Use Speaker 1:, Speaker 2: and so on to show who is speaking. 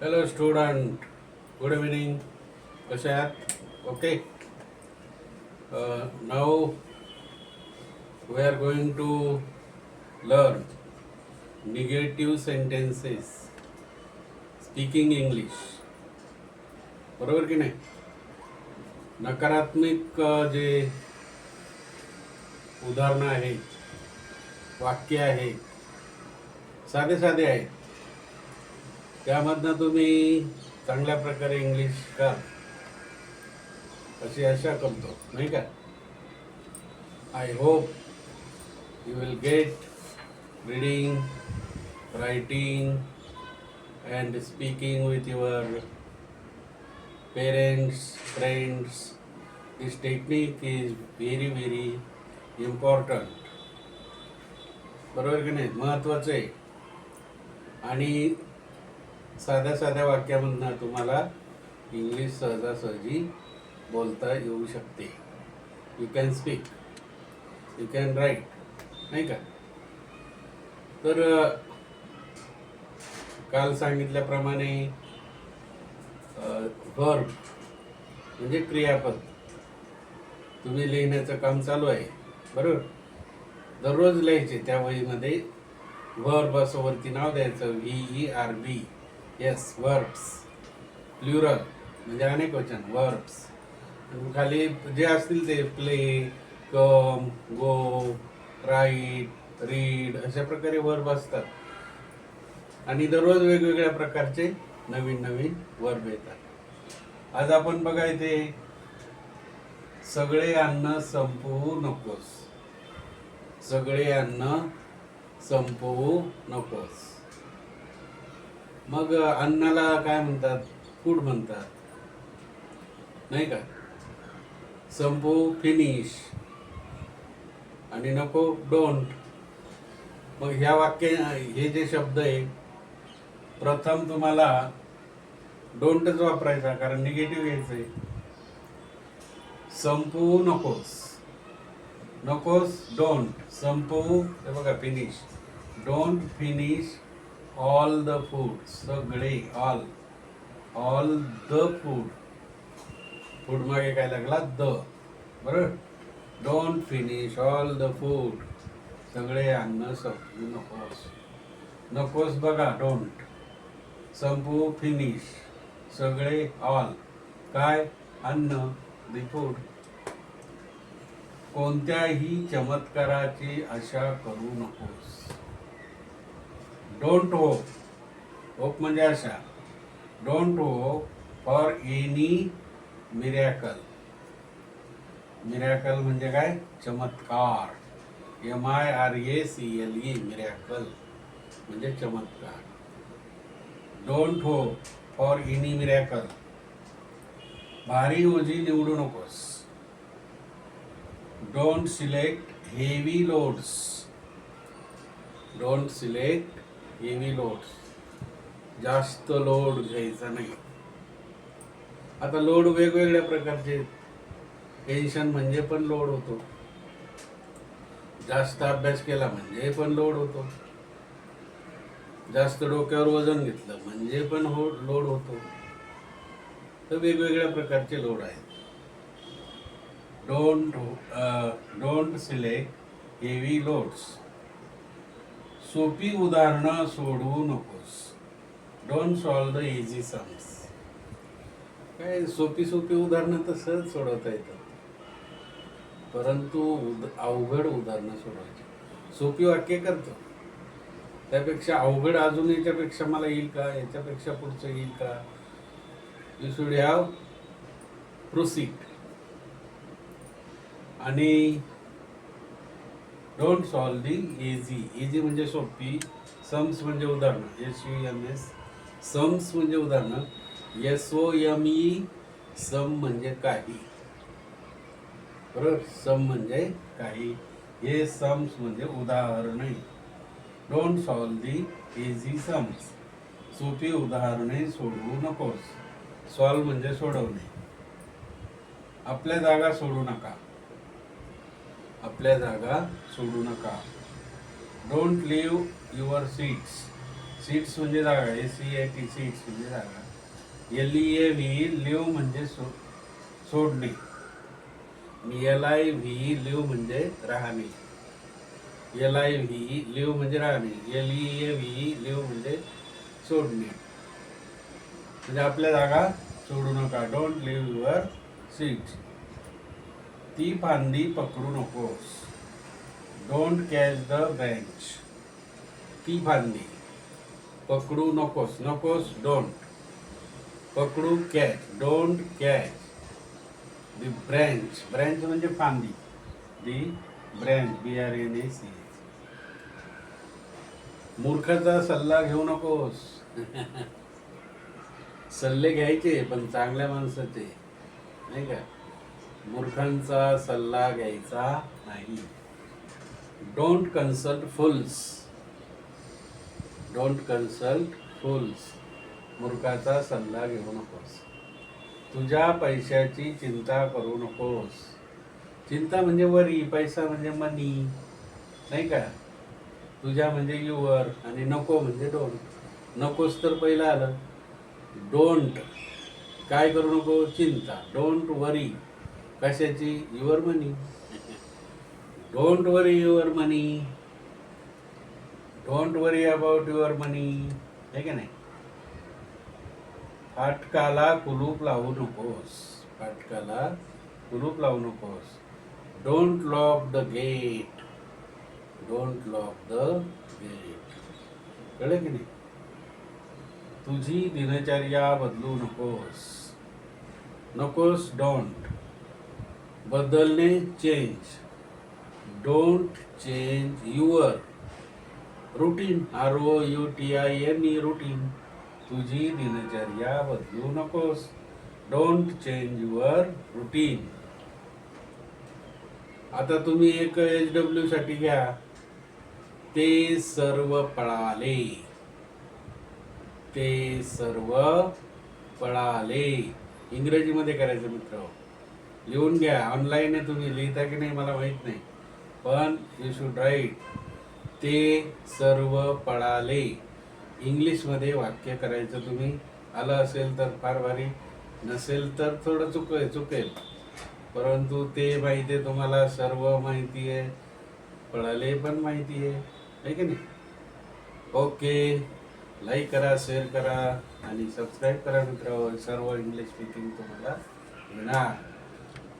Speaker 1: Hello student, good evening. कसे आहात? Okay. Now we are going to learn negative sentences, speaking English. बरोबर की नाही? नकारात्मक जे उदाहरणं आहेत, वाक्य आहेत, साधे साधे आहेत, त्यामधनं तुम्ही चांगल्या प्रकारे इंग्लिश शिकाल अशी आशा करतो, नाही का? I hope you will get reading, writing and speaking with your parents, friends. This technique is very very important. बरोबर की नाही? महत्त्वाचं आहे. आणि साध्या साध्या वाक्यामधनं तुम्हाला इंग्लिश सहजासहजी बोलता येऊ शकते. You can speak, you can write, नाही का? तर काल सांगितल्याप्रमाणे वर्ब म्हणजे क्रियापद तुम्ही लिहिण्याचं काम चालू आहे, बरोबर? दररोज लिहायचे. त्या वहीमध्ये वर्ब असं वरती नाव द्यायचं, VERB. Yes, verbs. प्लुरल म्हणजे अनेक वचन, वर्ब्स. खाली जे असतील ते प्ले, कम, गो, राईट, रीड अशा प्रकारे वर्ब असतात. आणि दररोज वेगवेगळ्या प्रकारचे नवीन नवीन वर्ब येतात. आज आपण बघा इथे सगळे अन्न संपवू नकोस. सगळे अन्न संपवू नकोस. मग अन्नाला काय म्हणतात? फूड म्हणतात, नाही का? संपवू फिनिश आणि नको डोंट. मग ह्या वाक्य हे जे शब्द आहे, प्रथम तुम्हाला डोंटच वापरायचा, कारण निगेटिव्ह यायचंय. संपवू नकोस, नकोस डोंट. संपवू हे बघा finish. Don't finish all the food. सगळे, ऑल द फूड. फूड मागे काय लागला? द. बरोबर? Don't finish all the food. सगळे अन्न संपवू नकोस. नकोस बघा डोंट. संपवू फिनिश. सगळे ऑल. काय? अन्न, द फूड. कोणत्याही चमत्काराची आशा करू नकोस. Don't hope. होप म्हणजे आशा. Don't hope for any miracle. Miracle म्हणजे काय? चमत्कार. MIRACLE, मिरॅकल म्हणजे चमत्कार. Don't hope for any miracle. भारी ओझी निवडू नकोस. Don't select heavy loads. Don't select heavy loads. जास्त लोड घ्यायचा नाही. आता लोड वेगवेगळ्या प्रकारचे. टेन्शन म्हणजे पण लोड होतो. जास्त अभ्यास केला म्हणजे पण लोड होतो. जास्त डोक्यावर वजन घेतलं म्हणजे पण लोड होतो. तर वेगवेगळ्या प्रकारचे लोड आहेत. Don't select heavy loads. सोपी उदाहरणं सोडवू नकोस. Don't solve the easy sums. काय सोपी उदाहरणं तर सहज सोडवता येतात, परंतु अवघड उदाहरणं सोडवायची. सोपी वाक्य करतो, त्यापेक्षा अवघड अजून याच्यापेक्षा मला येईल का, याच्यापेक्षा पुढचं येईल का. You should have proceed. आणि don't solve the easy. Easy म्हणजे सोपी. सम्स म्हणजे उदाहरणं. SUMS. सम्स म्हणजे उदाहरणं. SOME. सम म्हणजे काही. बरोबर? सम म्हणजे काही. हे सम्स म्हणजे उदाहरणे. Don't solve the easy sums. सोपी उदाहरणे सोडवू नकोस. सॉल्व म्हणजे सोडवणे. आपल्या जागा सोडू नका. आपल्या जागा सोडू नका. Don't leave your seats. Seats म्हणजे जागा, SEAT सीट्स म्हणजे जागा. LEAV लिव्ह म्हणजे सोडणे. LIV लिव्ह म्हणजे राहणे. LIV लिव्ह म्हणजे राहणे. LEAV लिव्ह म्हणजे सोडणे. म्हणजे आपल्या जागा सोडू नका. Don't leave your seat. ती फांदी पकडू नकोस. Don't catch the branch. ती फांदी पकडू नकोस. नकोस डोंट. पकडू catch. Don't catch the branch. Branch म्हणजे फांदी. दी ब्रँच BRANC. मूर्खाचा सल्ला घेऊ नकोस. सल्ले घ्यायचे पण चांगल्या माणसाचे, नाही का? मूर्खांचा सल्ला घ्यायचा नाही. Don't consult fools. Don't consult fools. मूर्खाचा सल्ला घेऊ नकोस. तुझ्या पैशाची चिंता करू नकोस. चिंता म्हणजे वरी, पैसा म्हणजे मनी, नाही का? तुझ्या म्हणजे युअर आणि नको म्हणजे डोंट. नकोस तर पहिलं आलं. डोंट काय करू नको? चिंता. डोंट वरी कशाची? Your money. Don't worry your money. Don't worry about your money. आहे का नाही? फाटकाला कुलूप लावू नकोस. फाटकाला कुलूप लावू नकोस. Don't lock the gate. Don't lock the gate. कळलं की नाही? तुझी दिनचर्या बदलू नकोस. नकोस डोंट. बदलणे change. Don't change your routine. ROUTINE routine. तुझी दिनचर्या बदलू नकोस. Don't change your routine. आता तुम्ही एक HW साठी घ्या. ते सर्व पळाले. ते सर्व पळाले. इंग्रजीमध्ये करायचं मित्र. लिहून घ्या. ऑनलाईन आहे, तुम्ही लिहिता की नाही मला माहित नाही, पण यू शुड राईट. ते सर्व पळाले. इंग्लिशमध्ये वाक्य करायचं तुम्ही. आलं असेल तर फार भारी, नसेल तर थोडं चुकेल. परंतु ते माहिती आहे तुम्हाला, सर्व माहिती आहे, पळाले पण माहिती आहे की नाही? ओके. लाईक करा, शेअर करा आणि सबस्क्राईब करा मित्रांनो. सर्व इंग्लिश स्पीकिंग तुम्हाला येणार.